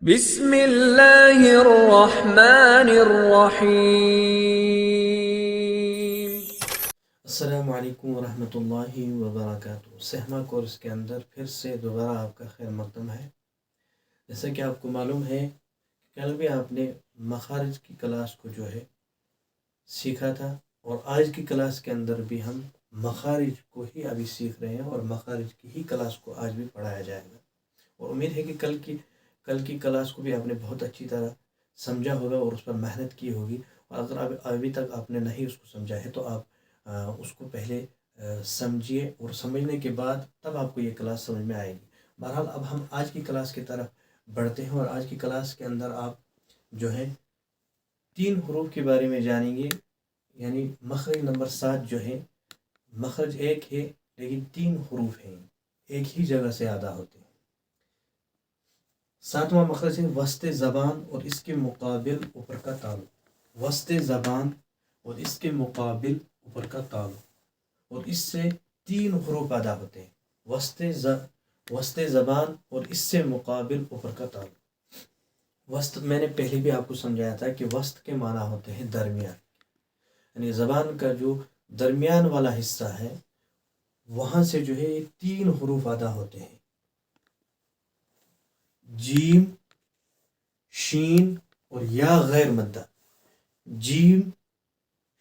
بسم اللہ الرحمن الرحیم۔ السلام علیکم ورحمۃ اللہ وبرکاتہ۔ سہما کورس کے اندر پھر سے دوبارہ آپ کا خیر مقدم ہے۔ جیسا کہ آپ کو معلوم ہے کل بھی آپ نے مخارج کی کلاس کو جو ہے سیکھا تھا، اور آج کی کلاس کے اندر بھی ہم مخارج کو ہی ابھی سیکھ رہے ہیں، اور مخارج کی ہی کلاس کو آج بھی پڑھایا جائے گا۔ اور امید ہے کہ کل کی کلاس کو بھی آپ نے بہت اچھی طرح سمجھا ہوگا اور اس پر محنت کی ہوگی، اور اگر ابھی تک آپ نے نہیں اس کو سمجھا ہے تو آپ اس کو پہلے سمجھیے، اور سمجھنے کے بعد تب آپ کو یہ کلاس سمجھ میں آئے گی۔ بہرحال اب ہم آج کی کلاس کی طرف بڑھتے ہیں، اور آج کی کلاس کے اندر آپ جو ہے 3 حروف کے بارے میں جانیں گے، یعنی مخرج نمبر 7 جو ہے، مخرج ایک ہے لیکن 3 حروف ہیں، ایک ہی جگہ سے ادا ہوتے ہیں۔ 7واں مخرج ہے وسط زبان اور اس کے مقابل اوپر کا تالو۔ وسط زبان اور اس کے مقابل اوپر کا تالو، اور اس سے 3 حروف ادا ہوتے ہیں۔ وسط زبان اور اس سے مقابل اوپر کا تالو۔ وسط میں نے پہلے بھی آپ کو سمجھایا تھا کہ وسط کے معنی ہوتے ہیں درمیان، یعنی زبان کا جو درمیان والا حصہ ہے وہاں سے جو ہے 3 حروف ادا ہوتے ہیں، جیم، شین اور یا غیر مدہ۔ جیم،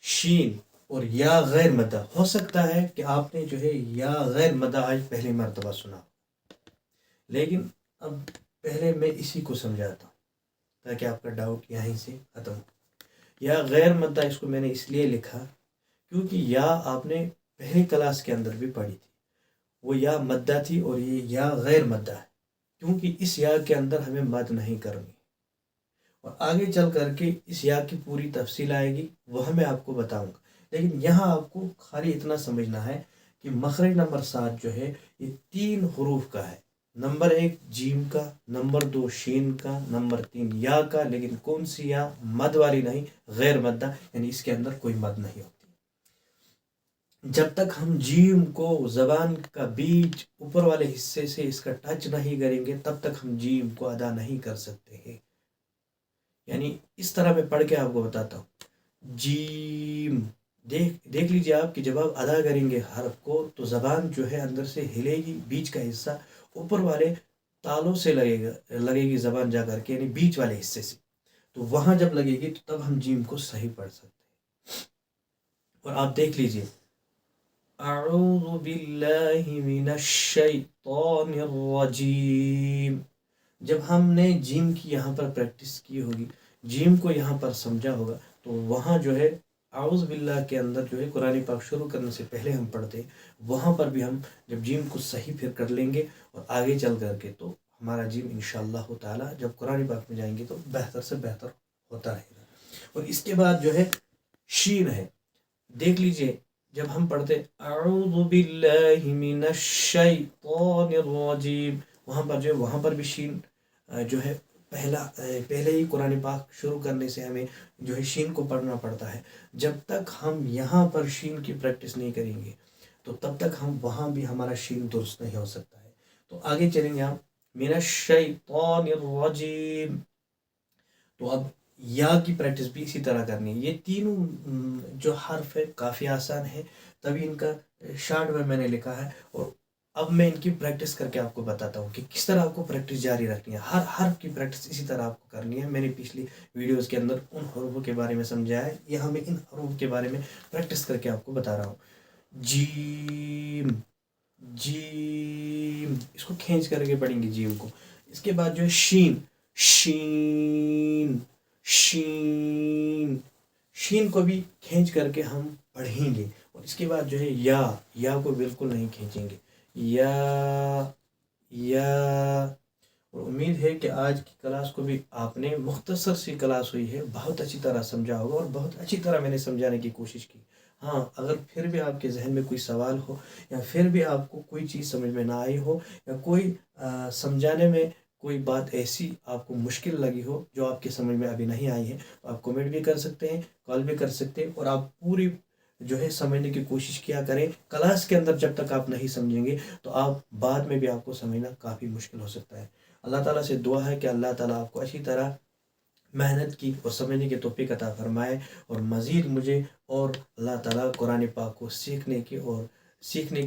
شین اور یا غیر مدہ۔ ہو سکتا ہے کہ آپ نے جو ہے یا غیر مدہ آج پہلی مرتبہ سنا، لیکن اب پہلے میں اسی کو سمجھاتا ہوں تاکہ آپ کا ڈاؤٹ یہیں سے ختم ہو۔ یا غیر مدہ اس کو میں نے اس لیے لکھا کیونکہ یا آپ نے پہلی کلاس کے اندر بھی پڑھی تھی، وہ یا مدہ تھی، اور یہ یا غیر مدہ ہے کیونکہ اس یا کے اندر ہمیں مد نہیں کرنی، اور آگے چل کر کے اس یا کی پوری تفصیل آئے گی، وہ میں آپ کو بتاؤں گا۔ لیکن یہاں آپ کو خالی اتنا سمجھنا ہے کہ مخرج نمبر 7 جو ہے یہ 3 حروف کا ہے۔ نمبر 1 جیم کا، نمبر 2 شین کا، نمبر 3 یا کا، لیکن کون سی یا؟ مد والی نہیں، غیر مدہ، یعنی اس کے اندر کوئی مد نہیں ہوتی۔ جب تک ہم جیم کو زبان کا بیچ اوپر والے حصے سے اس کا ٹچ نہیں کریں گے تب تک ہم جیم کو ادا نہیں کر سکتے ہیں۔ یعنی اس طرح میں پڑھ کے آپ کو بتاتا ہوں، جیم۔ دیکھ لیجیے آپ کہ جب آپ ادا کریں گے حرف کو تو زبان جو ہے اندر سے ہلے گی، بیچ کا حصہ اوپر والے تالوں سے لگے گی زبان جا کر کے، یعنی بیچ والے حصے سے، تو وہاں جب لگے گی تو تب ہم جیم کو صحیح پڑھ سکتے ہیں۔ اور آپ دیکھ لیجیے، اعوذ باللہ من الشیطان الرجیم۔ جب ہم نے جیم کی یہاں پر پریکٹس کی ہوگی، جیم کو یہاں پر سمجھا ہوگا، تو وہاں جو ہے اعوذ باللہ کے اندر جو ہے قرآن پاک شروع کرنے سے پہلے ہم پڑھتے ہیں، وہاں پر بھی ہم جب جیم کو صحیح پھر کر لیں گے اور آگے چل کر کے تو ہمارا جیم انشاءاللہ تعالی جب قرآن پاک میں جائیں گے تو بہتر سے بہتر ہوتا رہے گا۔ اور اس کے بعد جو ہے شین ہے، دیکھ لیجئے جب ہم پڑھتے اعوذ باللہ من الشیطان الرجیم، وہاں پر بھی شین جو ہے پہلے ہی قرآن پاک شروع کرنے سے ہمیں جو ہے شین کو پڑھنا پڑتا ہے۔ جب تک ہم یہاں پر شین کی پریکٹس نہیں کریں گے تو تب تک ہم وہاں بھی ہمارا شین درست نہیں ہو سکتا ہے۔ تو آگے چلیں گے ہم من الشیطان الرجیم، تو اب یا کی پریکٹس بھی اسی طرح کرنی ہے۔ یہ تینوں جو حرف ہے کافی آسان ہے، تبھی ان کا شارٹ میں نے لکھا ہے، اور اب میں ان کی پریکٹس کر کے آپ کو بتاتا ہوں کہ کس طرح آپ کو پریکٹس جاری رکھنی ہے۔ ہر حرف کی پریکٹس اسی طرح آپ کو کرنی ہے۔ میں نے پچھلی ویڈیوز کے اندر ان حروفوں کے بارے میں سمجھایا ہے، یہاں میں ان حروف کے بارے میں پریکٹس کر کے آپ کو بتا رہا ہوں۔ جیم، جیم، اس کو کھینچ کر کے پڑھیں گے جیم کو۔ اس کے بعد جو ہے شین، شین، شین، شین کو بھی کھینچ کر کے ہم پڑھیں گے۔ اور اس کے بعد جو ہے یا کو بالکل نہیں کھینچیں گے، یا۔ اور امید ہے کہ آج کی کلاس کو بھی آپ نے، مختصر سی کلاس ہوئی ہے، بہت اچھی طرح سمجھا ہوگا، اور بہت اچھی طرح میں نے سمجھانے کی کوشش کی۔ ہاں، اگر پھر بھی آپ کے ذہن میں کوئی سوال ہو، یا پھر بھی آپ کو کوئی چیز سمجھ میں نہ آئی ہو، یا کوئی سمجھانے میں کوئی بات ایسی آپ کو مشکل لگی ہو جو آپ کے سمجھ میں ابھی نہیں آئی ہے، تو آپ کمنٹ بھی کر سکتے ہیں، کال بھی کر سکتے ہیں، اور آپ پوری جو ہے سمجھنے کی کوشش کیا کریں۔ کلاس کے اندر جب تک آپ نہیں سمجھیں گے تو آپ بعد میں بھی آپ کو سمجھنا کافی مشکل ہو سکتا ہے۔ اللہ تعالیٰ سے دعا ہے کہ اللہ تعالیٰ آپ کو اچھی طرح محنت کی اور سمجھنے کی توفیق عطا فرمائے، اور مزید مجھے اور اللہ تعالیٰ قرآن پاک کو سیکھنے کی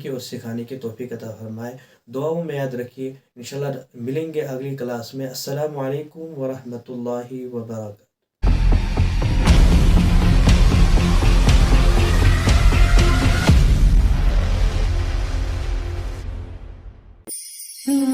اور سکھانے کی توفیق عطا فرمائے۔ دعاؤں میں یاد رکھیے، انشاءاللہ ملیں گے اگلی کلاس میں۔ السلام علیکم ورحمۃ اللہ وبرکاتہ۔ Mm-hmm.